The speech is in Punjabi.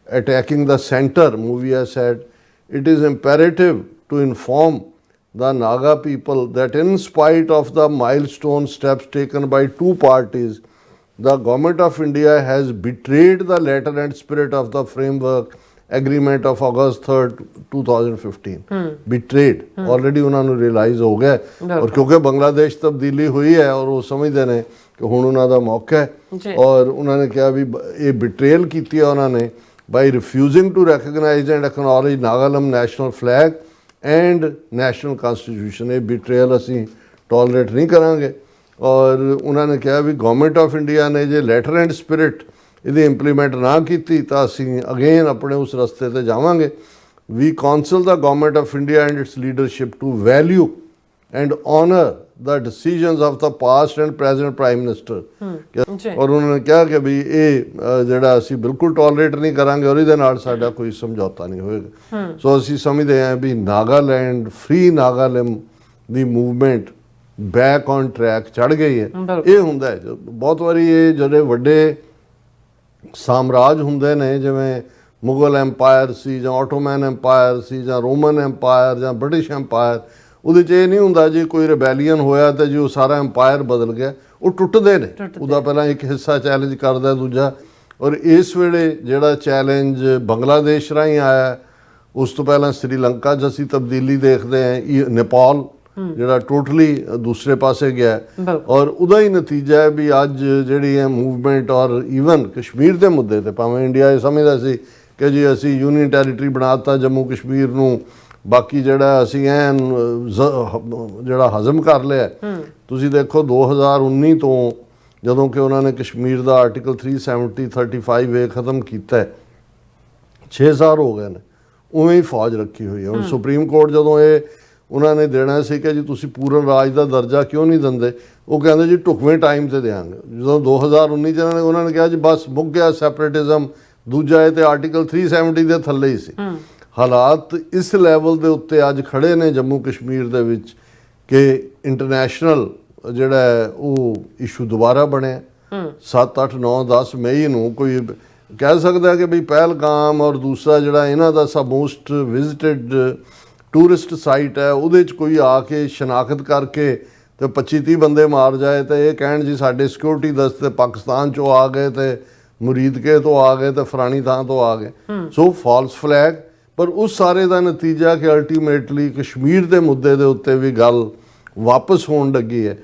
attacking the center, movie has said, it is imperative to inform the Naga people that in spite of the milestone steps taken by two parties, the government of India has betrayed the letter and spirit of the framework agreement of August 3rd, 2015. Betrayed. Already ਉਹਨਾਂ ਨੂੰ realize ਹੋ ਗਿਆ ਔਰ ਕਿਉਂਕਿ ਬੰਗਲਾਦੇਸ਼ ਤਬਦੀਲੀ ਹੋਈ ਹੈ ਔਰ ਉਹ ਸਮਝਦੇ ਨੇ ਕਿ ਹੁਣ ਉਹਨਾਂ ਦਾ ਮੌਕਾ ਹੈ ਔਰ ਉਹਨਾਂ ਨੇ ਕਿਹਾ ਵੀ ਇਹ ਬਿਟਰੇਲ ਕੀਤੀ ਹੈ ਉਹਨਾਂ ਨੇ by refusing to recognize and acknowledge Nagalam national flag and national constitution. ਇਹ betrayal ਅਸੀਂ tolerate ਨਹੀਂ ਕਰਾਂਗੇ ਔਰ ਉਹਨਾਂ ਨੇ ਕਿਹਾ ਵੀ ਗਵਰਨਮੈਂਟ ਆਫ ਇੰਡੀਆ ਨੇ ਜੇ ਲੈਟਰ ਐਂਡ ਸਪਿਰਿਟ ਇਹਦੀ ਇੰਪਲੀਮੈਂਟ ਨਾ ਕੀਤੀ ਤਾਂ ਅਸੀਂ ਅਗੇਨ ਆਪਣੇ ਉਸ ਰਸਤੇ ਤੇ ਜਾਵਾਂਗੇ. We counsel the government of India and its leadership to value and honour the decisions of the past and present prime minister. ਔਰ ਉਹਨਾਂ ਨੇ ਕਿਹਾ ਕਿ ਵੀ ਇਹ ਜਿਹੜਾ ਅਸੀਂ ਬਿਲਕੁਲ ਟੋਲਰੇਟ ਨਹੀਂ ਕਰਾਂਗੇ ਔਰ ਇਹਦੇ ਨਾਲ ਸਾਡਾ ਕੋਈ ਸਮਝੌਤਾ ਨਹੀਂ ਹੋਏਗਾ. ਸੋ ਅਸੀਂ ਸਮਝਦੇ ਹਾਂ ਵੀ Nagaland free Nagaland the movement back on track ਚੜ ਗਈ ਹੈ. ਇਹ ਹੁੰਦਾ ਹੈ ਬਹੁਤ ਵਾਰੀ ਇਹ ਜਿਹੜੇ ਵੱਡੇ ਸਾਮਰਾਜ ਹੁੰਦੇ ਨੇ ਜਿਵੇਂ ਮੁਗਲ ਐਮਪਾਇਰ ਸੀ ਜਾਂ ਆਟੋਮੈਨ ਐਮਪਾਇਰ ਸੀ ਜਾਂ ਰੋਮਨ ਐਮਪਾਇਰ ਜਾਂ ਬ੍ਰਿਟਿਸ਼ ਐਮਪਾਇਰ, ਉਹਦੇ 'ਚ ਇਹ ਨਹੀਂ ਹੁੰਦਾ ਜੀ ਕੋਈ ਰਿਬੈਲੀਅਨ ਹੋਇਆ ਤੇ ਜੀ ਉਹ ਸਾਰਾ ਐਮਪਾਇਰ ਬਦਲ ਗਿਆ. ਉਹ ਟੁੱਟਦੇ ਨੇ. ਉਹਦਾ ਪਹਿਲਾਂ ਇੱਕ ਹਿੱਸਾ ਚੈਲੰਜ ਕਰਦਾ ਦੂਜਾ. ਔਰ ਇਸ ਵੇਲੇ ਜਿਹੜਾ ਚੈਲੰਜ ਬੰਗਲਾਦੇਸ਼ ਰਾਹੀਂ ਆਇਆ, ਉਸ ਤੋਂ ਪਹਿਲਾਂ ਸ੍ਰੀਲੰਕਾ 'ਚ ਅਸੀਂ ਤਬਦੀਲੀ ਦੇਖਦੇ ਹਾਂ, ਨੇਪਾਲ ਜਿਹੜਾ ਟੋਟਲੀ ਦੂਸਰੇ ਪਾਸੇ ਗਿਆ ਔਰ ਉਹਦਾ ਹੀ ਨਤੀਜਾ ਹੈ ਵੀ ਅੱਜ ਜਿਹੜੀ ਹੈ ਮੂਵਮੈਂਟ ਔਰ ਈਵਨ ਕਸ਼ਮੀਰ ਦੇ ਮੁੱਦੇ ਤੇ ਭਾਵੇਂ ਇੰਡੀਆ ਇਹ ਸਮਝਦਾ ਸੀ ਕਿ ਜੀ ਅਸੀਂ ਯੂਨੀਅਨ ਟੈਰੀਟਰੀ ਬਣਾ ਦਿੱਤਾ ਜੰਮੂ ਕਸ਼ਮੀਰ ਨੂੰ, ਬਾਕੀ ਜਿਹੜਾ ਅਸੀਂ ਐਨ ਜਿਹੜਾ ਹਜ਼ਮ ਕਰ ਲਿਆ. ਤੁਸੀਂ ਦੇਖੋ 2019 ਤੋਂ ਜਦੋਂ ਕਿ ਉਹਨਾਂ ਨੇ ਕਸ਼ਮੀਰ ਦਾ ਆਰਟੀਕਲ 370-35A ਖਤਮ ਕੀਤਾ, 6 ਸਾਲ ਹੋ ਗਏ ਨੇ ਉਵੇਂ ਹੀ ਫੌਜ ਰੱਖੀ ਹੋਈ ਹੈ. ਹੁਣ ਸੁਪਰੀਮ ਕੋਰਟ ਜਦੋਂ ਇਹ ਉਹਨਾਂ ਨੇ ਦੇਣਾ ਸੀ ਕਿ ਜੀ ਤੁਸੀਂ ਪੂਰਨ ਰਾਜ ਦਾ ਦਰਜਾ ਕਿਉਂ ਨਹੀਂ ਦਿੰਦੇ, ਉਹ ਕਹਿੰਦੇ ਜੀ ਢੁਕਵੇਂ ਟਾਈਮ ਤੇ ਦੇਵਾਂਗੇ. ਜਦੋਂ 2019 ਚ ਉਹਨਾਂ ਨੇ ਕਿਹਾ ਜੀ ਬਸ ਮੁੱਕ ਗਿਆ ਸੈਪਰੇਟਿਜ਼ਮ, ਦੂਜਾ ਇਹ ਤੇ ਆਰਟੀਕਲ 370 ਦੇ ਥੱਲੇ ਹੀ ਸੀ. ਹਾਲਾਤ ਇਸ ਲੈਵਲ ਦੇ ਉੱਤੇ ਅੱਜ ਖੜੇ ਨੇ ਜੰਮੂ ਕਸ਼ਮੀਰ ਦੇ ਵਿੱਚ ਕਿ ਇੰਟਰਨੈਸ਼ਨਲ ਜਿਹੜਾ ਹੈ ਉਹ ਇਸ਼ੂ ਦੁਬਾਰਾ ਬਣਿਆ. 7, 8, 9, 10 ਮਈ ਨੂੰ ਕੋਈ ਕਹਿ ਸਕਦਾ ਕਿ ਬਈ ਪਹਿਲਗਾਮ ਔਰ ਦੂਸਰਾ ਜਿਹੜਾ ਇਹਨਾਂ ਦਾ ਮੋਸਟ ਵਿਜ਼ਿਟਡ ਟੂਰਿਸਟ ਸਾਈਟ ਹੈ, ਉਹਦੇ 'ਚ ਕੋਈ ਆ ਕੇ ਸ਼ਨਾਖਤ ਕਰਕੇ ਤੇ 25-30 ਬੰਦੇ ਮਾਰ ਜਾਏ ਤੇ ਇਹ ਕਹਿਣ ਜੀ ਸਾਡੇ ਸਿਕਿਉਰਿਟੀ ਦਸਤੇ ਪਾਕਿਸਤਾਨ 'ਚੋਂ ਆ ਗਏ ਤੇ ਮੁਰੀਦਕੇ ਤੋਂ ਆ ਗਏ ਤੇ ਫਲਾਣੀ ਥਾਂ ਤੋਂ ਆ ਗਏ. ਸੋ ਫਾਲਸ ਫਲੈਗ. ਪਰ ਉਸ ਸਾਰੇ ਦਾ ਨਤੀਜਾ ਕਿ ਅਲਟੀਮੇਟਲੀ ਕਸ਼ਮੀਰ ਦੇ ਮੁੱਦੇ ਦੇ ਉੱਤੇ ਵੀ ਗੱਲ ਵਾਪਸ ਹੋਣ ਲੱਗੀ ਹੈ.